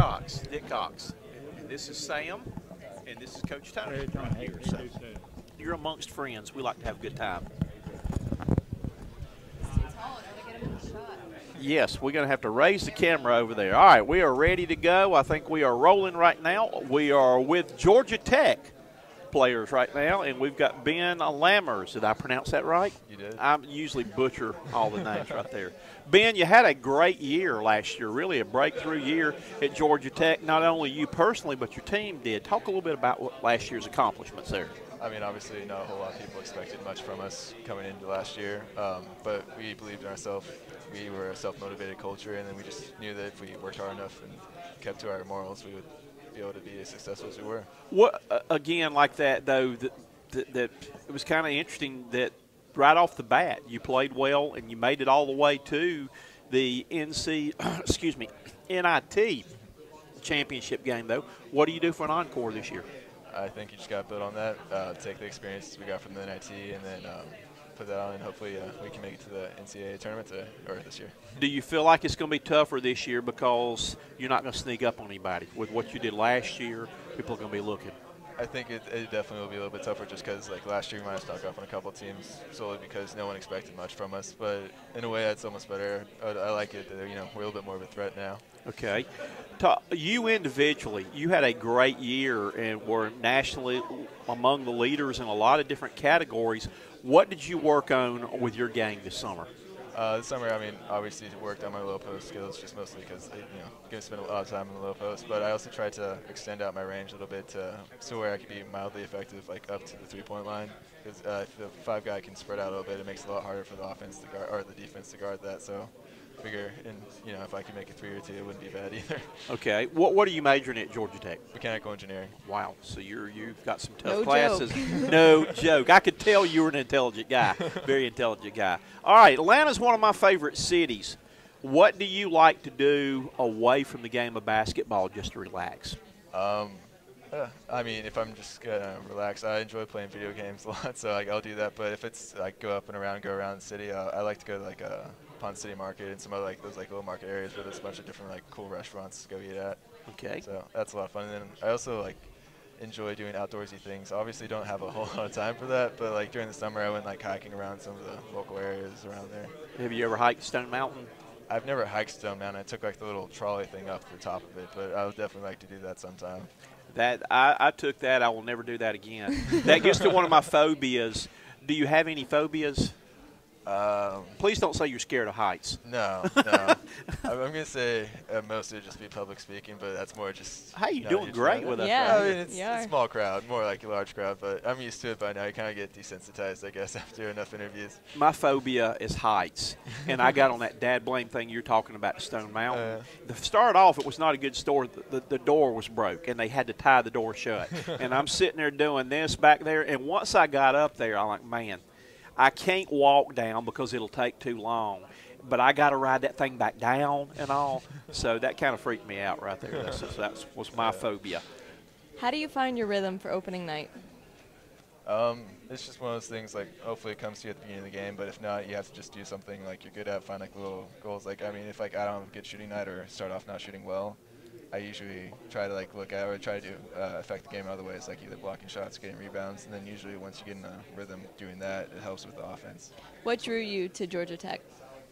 Cox, Dick Cox. And this is Sam, and this is Coach Tony right here. So you're amongst friends. We like to have a good time. Yes, we're going to have to raise the camera over there. All right, we are ready to go. I think we are rolling right now. We are with Georgia Tech players right now, and we've got Ben Lammers. Did I pronounce that right? You did. I usually butcher all the names right there. Ben, you had a great year last year, really a breakthrough year at Georgia Tech. Not only you personally, but your team did. Talk a little bit about what last year's accomplishments there. I mean, obviously, not a whole lot of people expected much from us coming into last year, but we believed in ourselves. We were a self-motivated culture, and then we just knew that if we worked hard enough and kept to our morals, we would be able to be as successful as we were. What again, like that though, that it was kind of interesting that right off the bat you played well and you made it all the way to the excuse me, NIT championship game though. What do you do for an encore this year? I think you just got to build on that, take the experiences we got from the NIT, and then put that on, and hopefully we can make it to the NCAA tournament this year. Do you feel like it's going to be tougher this year because you're not going to sneak up on anybody? With what you did last year, people are going to be looking. I think it definitely will be a little bit tougher just because, like, last year we might have stuck off on a couple of teams solely because no one expected much from us. But in a way, that's almost better. I like it that, we're a little bit more of a threat now. Okay. You individually, you had a great year and were nationally among the leaders in a lot of different categories. What did you work on with your game this summer? This summer, I mean, obviously worked on my low post skills just mostly because, going to spend a lot of time in the low post. But I also tried to extend out my range a little bit so where I could be mildly effective, like up to the three-point line. Because if the five guy can spread out a little bit, it makes it a lot harder for the offense to guard or the defense to guard that. So figure, and if I could make a 3 or 2, it wouldn't be bad either. Okay. What are you majoring at Georgia Tech? Mechanical engineering. Wow. So you've got some tough No classes. joke. No joke. I could tell you were an intelligent guy. Very intelligent guy. All right. Atlanta's one of my favorite cities. What do you like to do away from the game of basketball just to relax? I mean, if I'm just gonna relax, I enjoy playing video games a lot, so I'll do that. But if it's like go around the city, I like to go to like Pond City Market and some other those little market areas where there's a bunch of different cool restaurants to go eat at. Okay. So that's a lot of fun. And then I also enjoy doing outdoorsy things. Obviously, don't have a whole lot of time for that, but during the summer, I went hiking around some of the local areas around there. Have you ever hiked Stone Mountain? I've never hiked Stone Mountain. I took the little trolley thing up to the top of it, but I would definitely like to do that sometime. That I took that. I will never do that again. That gets to one of my phobias. Do you have any phobias? Please don't say you're scared of heights. No. I'm going to say mostly just be public speaking, but that's more just. Hey, you're doing great with us. Yeah. I mean, it's a small crowd, more like a large crowd, but I'm used to it by now. You kind of get desensitized, I guess, after enough interviews. My phobia is heights, and I got on that dad blame thing you're talking about, Stone Mountain. To start off, it was not a good store. The door was broke, and they had to tie the door shut. And I'm sitting there doing this back there, and once I got up there, I'm like, man, I can't walk down because it'll take too long. But I got to ride that thing back down and all. So that kind of freaked me out right there. That was my phobia. How do you find your rhythm for opening night? It's just one of those things, hopefully it comes to you at the beginning of the game, but if not, you have to just do something you're good at, find little goals. I mean, if I don't have a good shooting night or start off not shooting well, I usually try to look at or try to affect the game other ways, either blocking shots, getting rebounds, and then usually once you get in a rhythm doing that, it helps with the offense. What drew you to Georgia Tech?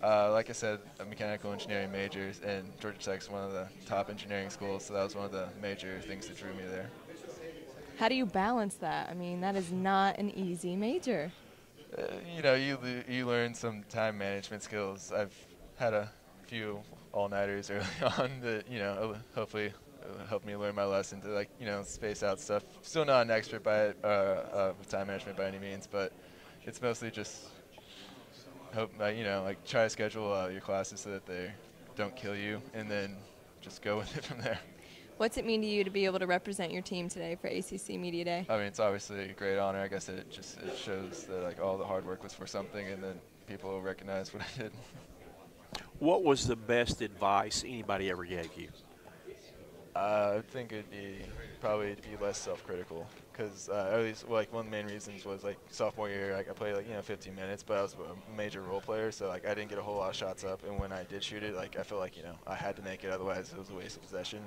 Like I said, a mechanical engineering majors, and Georgia Tech's one of the top engineering schools, so that was one of the major things that drew me there. How do you balance that? I mean, that is not an easy major. You learn some time management skills. I've had a few all-nighters early on that, hopefully helped me learn my lesson to, space out stuff. Still not an expert with time management by any means, but it's mostly just hope, try to schedule your classes so that they don't kill you, and then just go with it from there. What's it mean to you to be able to represent your team today for ACC Media Day? I mean, it's obviously a great honor. I guess it shows that all the hard work was for something, and then people will recognize what I did. What was the best advice anybody ever gave you? I think it'd be probably to be less self-critical, because at least one of the main reasons was sophomore year I played 15 minutes, but I was a major role player, so I didn't get a whole lot of shots up, and when I did shoot it, I felt I had to make it, otherwise it was a waste of possession.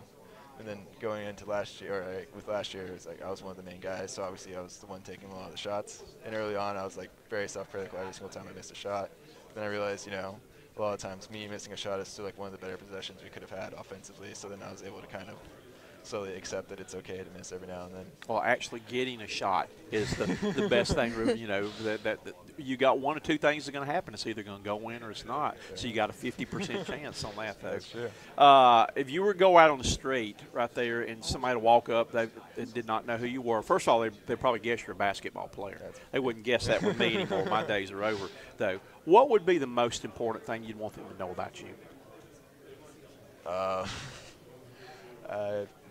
And then going into last year, or like, with last year, it was like I was one of the main guys, so obviously I was the one taking a lot of the shots. And early on, I was like very self-critical every single time I missed a shot. Then I realized, a lot of times me missing a shot is still like one of the better possessions we could have had offensively. So then I was able to kind of slowly accept that it's okay to miss every now and then. Well, actually getting a shot is the best thing. That you got one or two things that are going to happen. It's either going to go in or it's not. Sure. So you got a 50% chance on that, though. That's true. If you were to go out on the street right there and somebody would walk up, they did not know who you were. First of all, they'd probably guess you're a basketball player. They wouldn't guess that with me anymore. My days are over, though. What would be the most important thing you'd want them to know about you?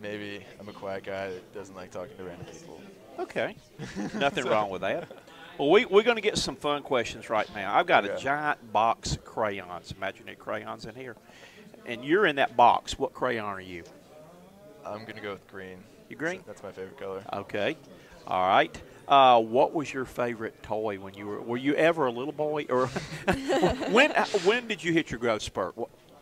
Maybe I'm a quiet guy that doesn't like talking to random people. Okay. Nothing wrong with that. Well, we're going to get some fun questions right now. I've got a giant box of crayons, imaginary crayons in here. And you're in that box. What crayon are you? I'm going to go with green. You green? That's my favorite color. Okay. All right. What was your favorite toy when you were you ever a little boy? Or when did you hit your growth spurt?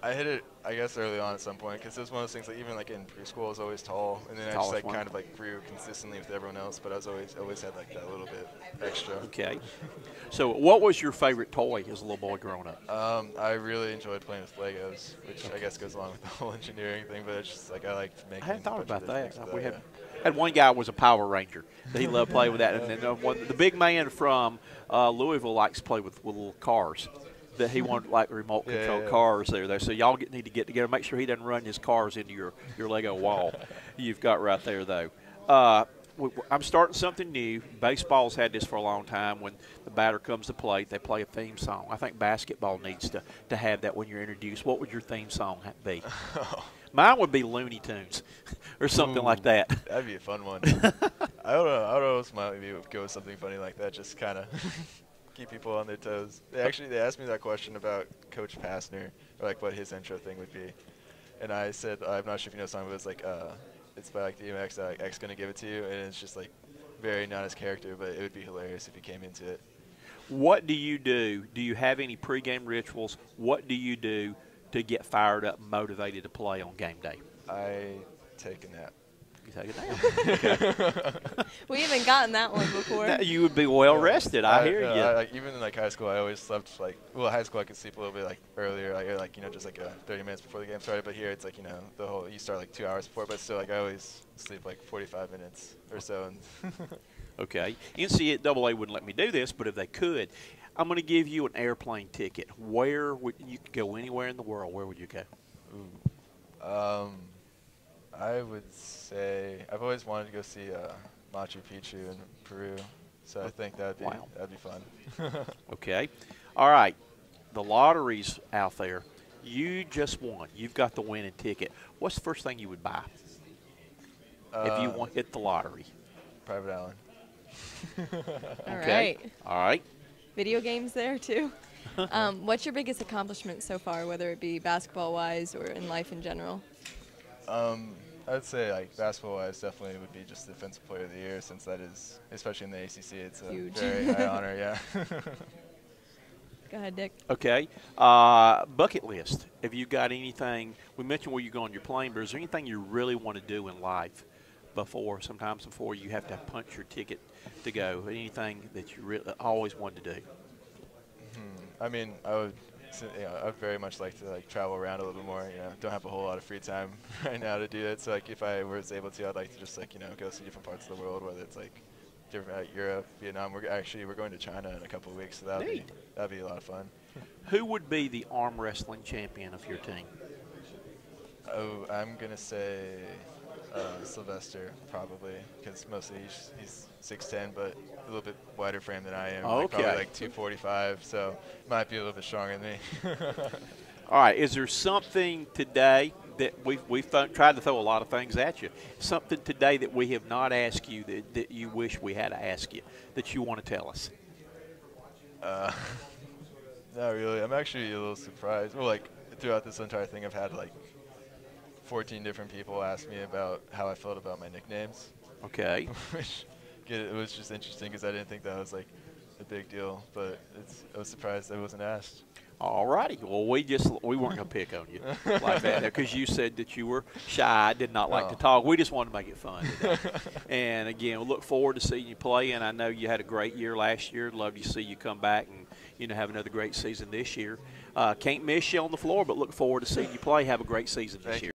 I hit it, I guess, early on at some point because it was one of those things, like even like in preschool, I was always tall, and then I just like kind of like grew consistently with everyone else, but I was always had like that little bit extra. Okay. So what was your favorite toy as a little boy growing up? I really enjoyed playing with Legos, which I guess goes along with the whole engineering thing, but it's just like I liked making. I hadn't thought about that. We had one guy was a Power Ranger. He loved playing with that, and then the big man from Louisville likes to play with little cars. That he wanted like remote control cars there. So y'all need to get together. Make sure he doesn't run his cars into your Lego wall you've got right there, though. I'm starting something new. Baseball's had this for a long time. When the batter comes to plate, they play a theme song. I think basketball needs to have that when you're introduced. What would your theme song be? Mine would be Looney Tunes or something like that. That'd be a fun one. I don't know if Smiley would go with something funny like that, just kind of keep people on their toes. They asked me that question about Coach Passner, or like what his intro thing would be. And I said, I'm not sure if you know the song, but it's like, it's by like DMX, like X Gonna Give It To You, and it's just like very not his character, but it would be hilarious if he came into it. What do you do? Do you have any pregame rituals? What do you do to get fired up and motivated to play on game day? I take a nap. You take a nap? Okay. We haven't gotten that one before. You would be well rested. I hear you. Like even in like high school, I always slept like high school I could sleep a little bit like earlier, like just like 30 minutes before the game started. But here it's like the whole you start like 2 hours before, but still like I always sleep like 45 minutes or so. Okay. NCAA wouldn't let me do this, but if they could, I'm going to give you an airplane ticket. Where would you could go anywhere in the world? Where would you go? Ooh. I would say I've always wanted to go see Machu Picchu in Peru, so I think that'd be fun. Okay. All right. The lottery's out there. You just won. You've got the winning ticket. What's the first thing you would buy if you hit the lottery? Private island. Okay. All right. Video games there too. What's your biggest accomplishment so far, whether it be basketball-wise or in life in general? I'd say like basketball-wise, definitely would be just Defensive Player of the Year, since that is, especially in the ACC, it's a huge. Very high honor. Yeah. Go ahead, Dick. Okay. Bucket list. Have you got anything? We mentioned where you go on your plane, but is there anything you really want to do in life sometimes before you have to punch your ticket to go? Anything that you really always wanted to do? I mean, I'd very much like to like travel around a little bit more. Don't have a whole lot of free time right now to do it. So like if I was able to, I'd like to just like go see different parts of the world, whether it's like different Europe, Vietnam. We're going to China in a couple of weeks, so that'd be a lot of fun. Who would be the arm wrestling champion of your team? Oh, I'm gonna say Sylvester probably, because mostly he's 6'10", but a little bit wider frame than I am. Okay. Like probably like 245, so might be a little bit stronger than me. All right. Is there something today that we've tried to throw a lot of things at you? Something today that we have not asked you that you wish we had to ask you that you want to tell us? Not really. I'm actually a little surprised. Well, like throughout this entire thing, I've had like 14 different people ask me about how I felt about my nicknames. Okay. Which it was just interesting because I didn't think that was like a big deal, but I was surprised I wasn't asked. All righty. Well, we weren't going to pick on you like that because you said that you were shy, did not like to talk. We just wanted to make it fun today. And, again, we look forward to seeing you play. And I know you had a great year last year. Love to see you come back and, have another great season this year. Can't miss you on the floor, but look forward to seeing you play. Have a great season this year.